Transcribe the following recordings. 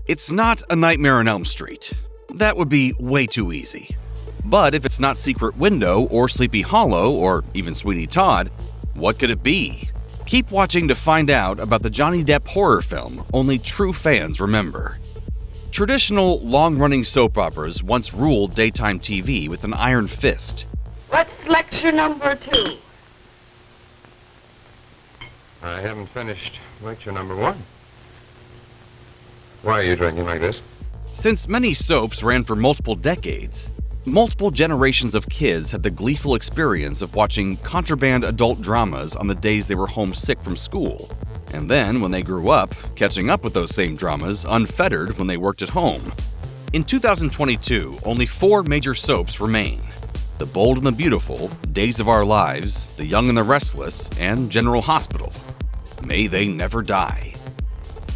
It's not A Nightmare on Elm Street. That would be way too easy. But if it's not Secret Window or Sleepy Hollow or even Sweeney Todd, what could it be? Keep watching to find out about the Johnny Depp horror film only true fans remember. Traditional, long-running soap operas once ruled daytime TV with an iron fist. What's lecture number 2? I haven't finished lecture number 1. Why are you drinking like this? Since many soaps ran for multiple decades, multiple generations of kids had the gleeful experience of watching contraband adult dramas on the days they were homesick from school, and then, when they grew up, catching up with those same dramas unfettered when they worked at home. In 2022, only 4 major soaps remain: The Bold and the Beautiful, Days of Our Lives, The Young and the Restless, and General Hospital. May they never die.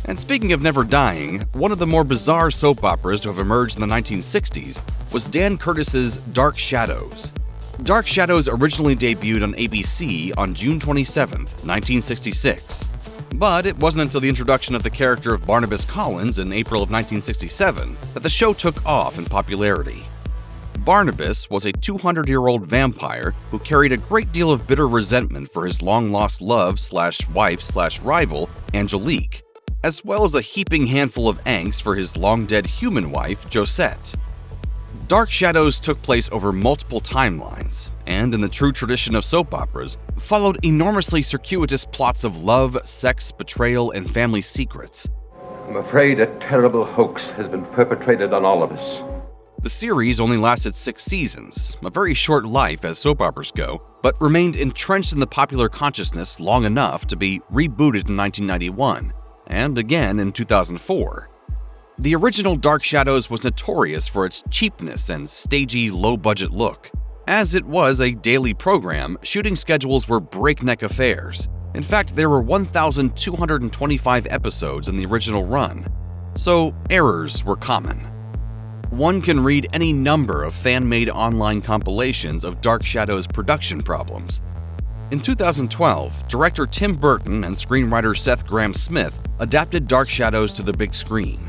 And speaking of never dying, one of the more bizarre soap operas to have emerged in the 1960s was Dan Curtis's Dark Shadows. Dark Shadows originally debuted on ABC on June 27, 1966. But it wasn't until the introduction of the character of Barnabas Collins in April of 1967 that the show took off in popularity. Barnabas was a 200-year-old vampire who carried a great deal of bitter resentment for his long-lost love/wife/rival, Angelique, as well as a heaping handful of angst for his long-dead human wife, Josette. Dark Shadows took place over multiple timelines, and in the true tradition of soap operas, followed enormously circuitous plots of love, sex, betrayal, and family secrets. I'm afraid a terrible hoax has been perpetrated on all of us. The series only lasted 6 seasons, a very short life as soap operas go, but remained entrenched in the popular consciousness long enough to be rebooted in 1991, and again in 2004. The original Dark Shadows was notorious for its cheapness and stagey, low-budget look. As it was a daily program, shooting schedules were breakneck affairs. In fact, there were 1,225 episodes in the original run, so errors were common. One can read any number of fan-made online compilations of Dark Shadows' production problems. In 2012, director Tim Burton and screenwriter Seth Grahame-Smith adapted Dark Shadows to the big screen.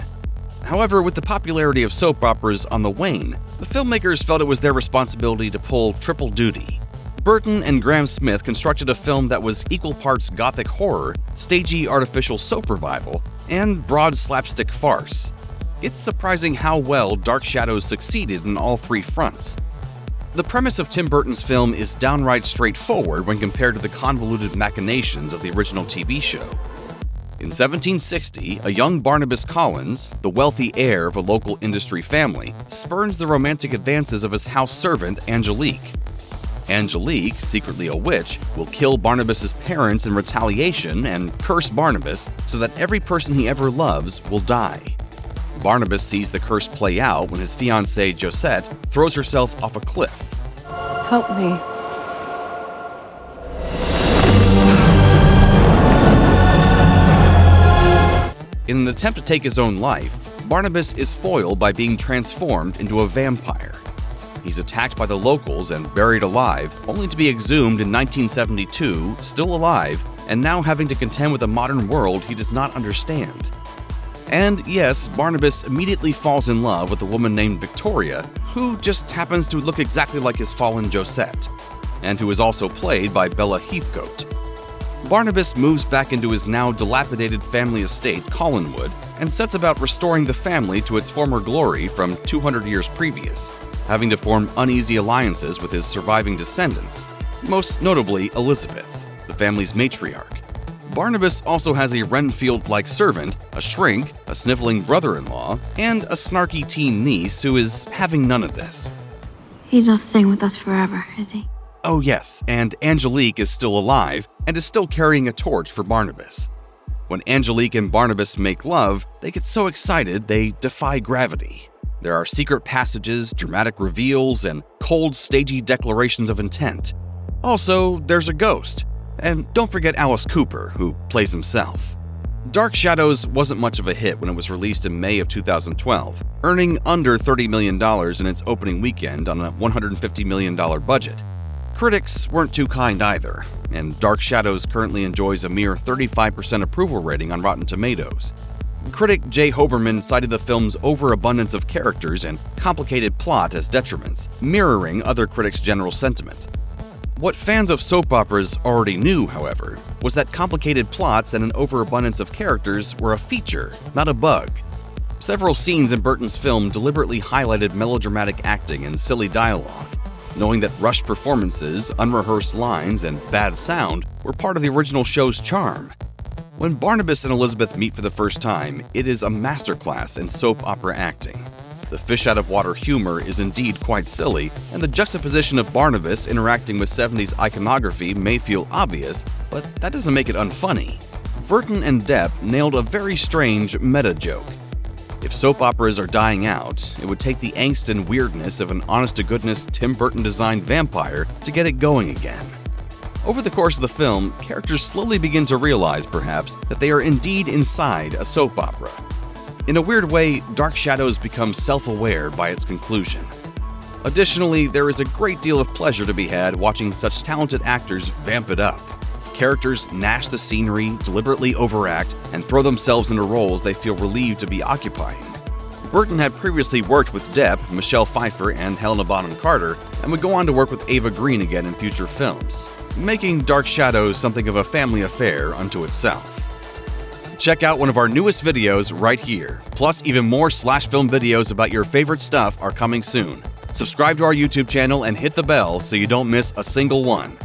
However, with the popularity of soap operas on the wane, the filmmakers felt it was their responsibility to pull triple duty. Burton and Grahame-Smith constructed a film that was equal parts gothic horror, stagey artificial soap revival, and broad slapstick farce. It's surprising how well Dark Shadows succeeded in all 3 fronts. The premise of Tim Burton's film is downright straightforward when compared to the convoluted machinations of the original TV show. In 1760, a young Barnabas Collins, the wealthy heir of a local industry family, spurns the romantic advances of his house servant, Angelique. Angelique, secretly a witch, will kill Barnabas's parents in retaliation and curse Barnabas so that every person he ever loves will die. Barnabas sees the curse play out when his fiancée, Josette, throws herself off a cliff. Help me. In an attempt to take his own life, Barnabas is foiled by being transformed into a vampire. He's attacked by the locals and buried alive, only to be exhumed in 1972, still alive, and now having to contend with a modern world he does not understand. And yes, Barnabas immediately falls in love with a woman named Victoria, who just happens to look exactly like his fallen Josette, and who is also played by Bella Heathcote. Barnabas moves back into his now dilapidated family estate, Collinwood, and sets about restoring the family to its former glory from 200 years previous, having to form uneasy alliances with his surviving descendants, most notably Elizabeth, the family's matriarch. Barnabas also has a Renfield-like servant, a shrink, a sniveling brother-in-law, and a snarky teen niece who is having none of this. He's not staying with us forever, is he? Oh yes, and Angelique is still alive and is still carrying a torch for Barnabas. When Angelique and Barnabas make love, they get so excited they defy gravity. There are secret passages, dramatic reveals, and cold, stagey declarations of intent. Also, there's a ghost. And don't forget Alice Cooper, who plays himself. Dark Shadows wasn't much of a hit when it was released in May of 2012, earning under $30 million in its opening weekend on a $150 million budget. Critics weren't too kind either, and Dark Shadows currently enjoys a mere 35% approval rating on Rotten Tomatoes. Critic Jay Hoberman cited the film's overabundance of characters and complicated plot as detriments, mirroring other critics' general sentiment. What fans of soap operas already knew, however, was that complicated plots and an overabundance of characters were a feature, not a bug. Several scenes in Burton's film deliberately highlighted melodramatic acting and silly dialogue, knowing that rushed performances, unrehearsed lines, and bad sound were part of the original show's charm. When Barnabas and Elizabeth meet for the first time, it is a masterclass in soap opera acting. The fish-out-of-water humor is indeed quite silly, and the juxtaposition of Barnabas interacting with 70s iconography may feel obvious, but that doesn't make it unfunny. Burton and Depp nailed a very strange meta-joke. If soap operas are dying out, it would take the angst and weirdness of an honest-to-goodness Tim Burton-designed vampire to get it going again. Over the course of the film, characters slowly begin to realize, perhaps, that they are indeed inside a soap opera. In a weird way, Dark Shadows becomes self-aware by its conclusion. Additionally, there is a great deal of pleasure to be had watching such talented actors vamp it up. Characters gnash the scenery, deliberately overact, and throw themselves into roles they feel relieved to be occupying. Burton had previously worked with Depp, Michelle Pfeiffer, and Helena Bonham Carter, and would go on to work with Ava Green again in future films, making Dark Shadows something of a family affair unto itself. Check out one of our newest videos right here. Plus, even more SlashFilm videos about your favorite stuff are coming soon. Subscribe to our YouTube channel and hit the bell so you don't miss a single one.